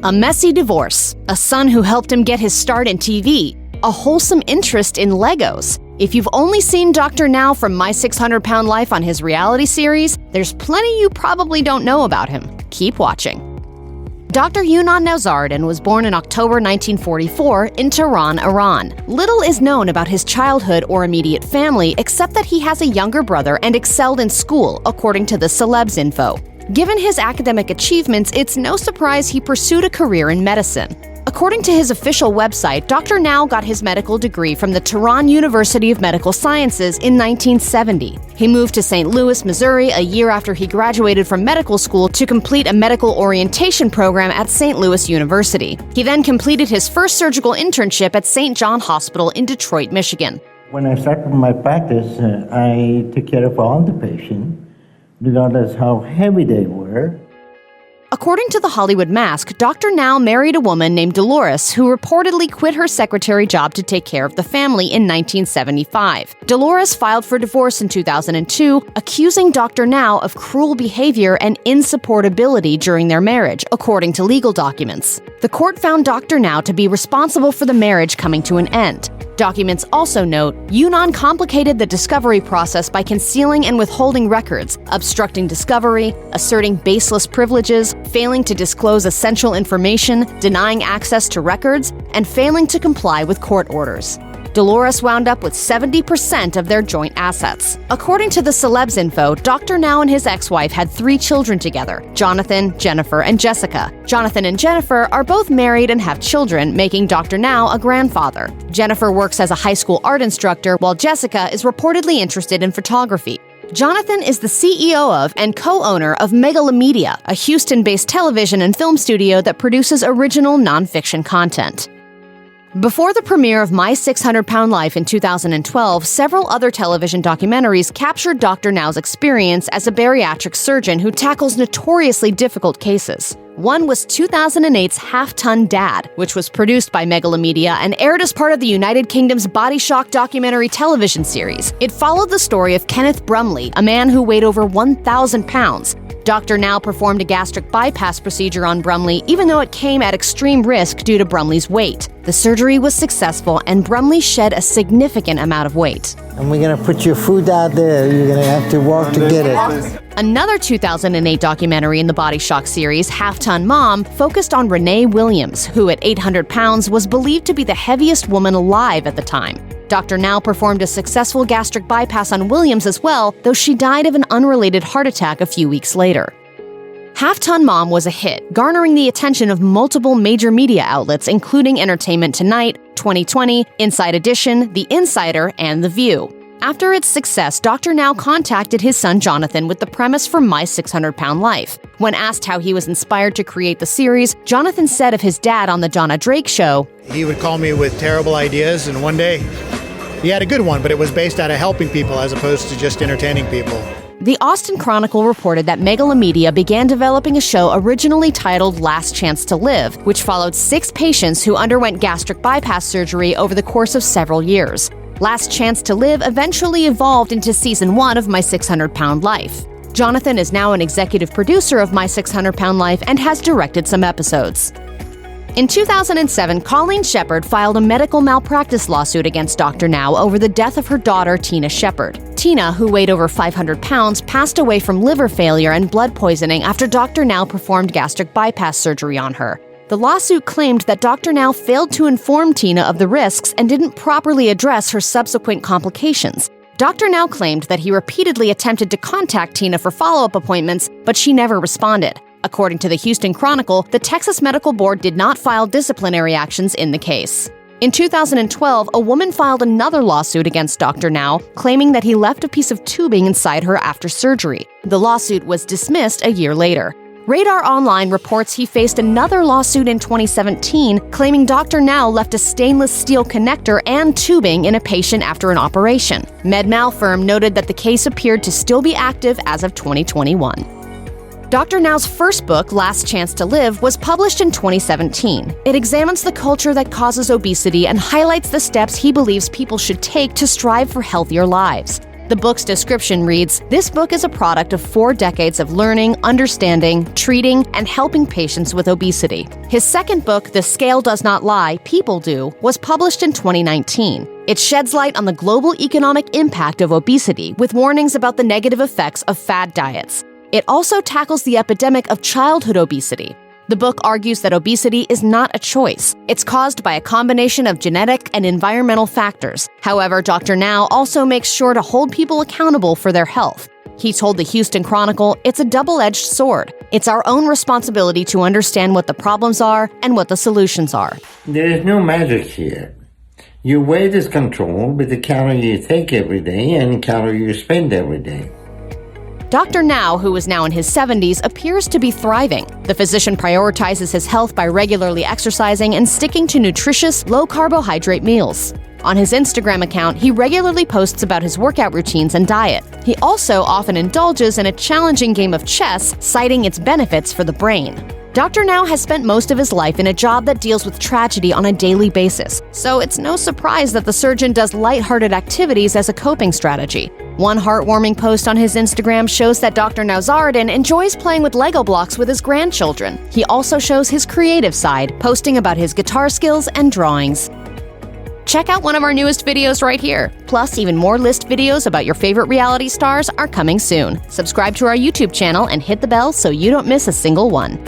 A messy divorce, a son who helped him get his start in TV, a wholesome interest in Legos. If you've only seen Dr. Now from My 600 Pound Life on his reality series, there's plenty you probably don't know about him. Keep watching. Dr. Yunan Nowzaradan was born in October 1944 in Tehran, Iran. Little is known about his childhood or immediate family except that he has a younger brother and excelled in school, according to the Celebs Info. Given his academic achievements, it's no surprise he pursued a career in medicine. According to his official website, Dr. Now got his medical degree from the Tehran University of Medical Sciences in 1970. He moved to St. Louis, Missouri, a year after he graduated from medical school to complete a medical orientation program at St. Louis University. He then completed his first surgical internship at St. John Hospital in Detroit, Michigan. When I started my practice, I took care of all the patients, regardless how heavy they were. According to The Hollywood Mask, Dr. Now married a woman named Dolores who reportedly quit her secretary job to take care of the family in 1975. Dolores filed for divorce in 2002, accusing Dr. Now of cruel behavior and insupportability during their marriage, according to legal documents. The court found Dr. Now to be responsible for the marriage coming to an end. Documents also note, Yunan complicated the discovery process by concealing and withholding records, obstructing discovery, asserting baseless privileges, failing to disclose essential information, denying access to records, and failing to comply with court orders. Dolores wound up with 70% of their joint assets. According to the Celebs Info, Dr. Now and his ex-wife had 3 children together: Jonathan, Jennifer, and Jessica. Jonathan and Jennifer are both married and have children, making Dr. Now a grandfather. Jennifer works as a high school art instructor, while Jessica is reportedly interested in photography. Jonathan is the CEO of and co-owner of Megalomedia, a Houston-based television and film studio that produces original nonfiction content. Before the premiere of My 600 Pound Life in 2012, several other television documentaries captured Dr. Now's experience as a bariatric surgeon who tackles notoriously difficult cases. One was 2008's Half-Ton Dad, which was produced by Megalomedia and aired as part of the United Kingdom's Body Shock documentary television series. It followed the story of Kenneth Brumley, a man who weighed over 1,000 pounds. Dr. Now performed a gastric bypass procedure on Brumley, even though it came at extreme risk due to Brumley's weight. The surgery was successful, and Brumley shed a significant amount of weight. And we're going to put your food out there. You're going to have to walk to get it. Another 2008 documentary in the Body Shock series, Half-Ton Mom, focused on Renee Williams, who at 800 pounds was believed to be the heaviest woman alive at the time. Dr. Now performed a successful gastric bypass on Williams as well, though she died of an unrelated heart attack a few weeks later. Half-Ton Mom was a hit, garnering the attention of multiple major media outlets, including Entertainment Tonight, 2020, Inside Edition, The Insider, and The View. After its success, Dr. Now contacted his son Jonathan with the premise for My 600 Pound Life. When asked how he was inspired to create the series, Jonathan said of his dad on The Donna Drake Show, "He would call me with terrible ideas, and one day he had a good one, but it was based out of helping people as opposed to just entertaining people." The Austin Chronicle reported that Megalomedia began developing a show originally titled Last Chance to Live, which followed 6 patients who underwent gastric bypass surgery over the course of several years. Last Chance to Live eventually evolved into Season 1 of My 600 Pound Life. Jonathan is now an executive producer of My 600 Pound Life and has directed some episodes. In 2007, Colleen Shepard filed a medical malpractice lawsuit against Dr. Now over the death of her daughter, Tina Shepard. Tina, who weighed over 500 pounds, passed away from liver failure and blood poisoning after Dr. Now performed gastric bypass surgery on her. The lawsuit claimed that Dr. Now failed to inform Tina of the risks and didn't properly address her subsequent complications. Dr. Now claimed that he repeatedly attempted to contact Tina for follow-up appointments, but she never responded. According to the Houston Chronicle, the Texas Medical Board did not file disciplinary actions in the case. In 2012, a woman filed another lawsuit against Dr. Now, claiming that he left a piece of tubing inside her after surgery. The lawsuit was dismissed a year later. Radar Online reports he faced another lawsuit in 2017, claiming Dr. Now left a stainless steel connector and tubing in a patient after an operation. MedMal firm noted that the case appeared to still be active as of 2021. Dr. Now's first book, Last Chance to Live, was published in 2017. It examines the culture that causes obesity and highlights the steps he believes people should take to strive for healthier lives. The book's description reads, "This book is a product of 4 decades of learning, understanding, treating, and helping patients with obesity." His second book, The Scale Does Not Lie, People Do, was published in 2019. It sheds light on the global economic impact of obesity with warnings about the negative effects of fad diets. It also tackles the epidemic of childhood obesity. The book argues that obesity is not a choice. It's caused by a combination of genetic and environmental factors. However, Dr. Now also makes sure to hold people accountable for their health. He told the Houston Chronicle, "It's a double-edged sword. It's our own responsibility to understand what the problems are and what the solutions are." There is no magic here. Your weight is controlled with the calorie you take every day and calorie you spend every day. Dr. Now, who is now in his 70s, appears to be thriving. The physician prioritizes his health by regularly exercising and sticking to nutritious, low-carbohydrate meals. On his Instagram account, he regularly posts about his workout routines and diet. He also often indulges in a challenging game of chess, citing its benefits for the brain. Dr. Now has spent most of his life in a job that deals with tragedy on a daily basis, so it's no surprise that the surgeon does lighthearted activities as a coping strategy. One heartwarming post on his Instagram shows that Dr. Nowzaradan enjoys playing with Lego blocks with his grandchildren. He also shows his creative side, posting about his guitar skills and drawings. Check out one of our newest videos right here. Plus, even more list videos about your favorite reality stars are coming soon. Subscribe to our YouTube channel and hit the bell so you don't miss a single one.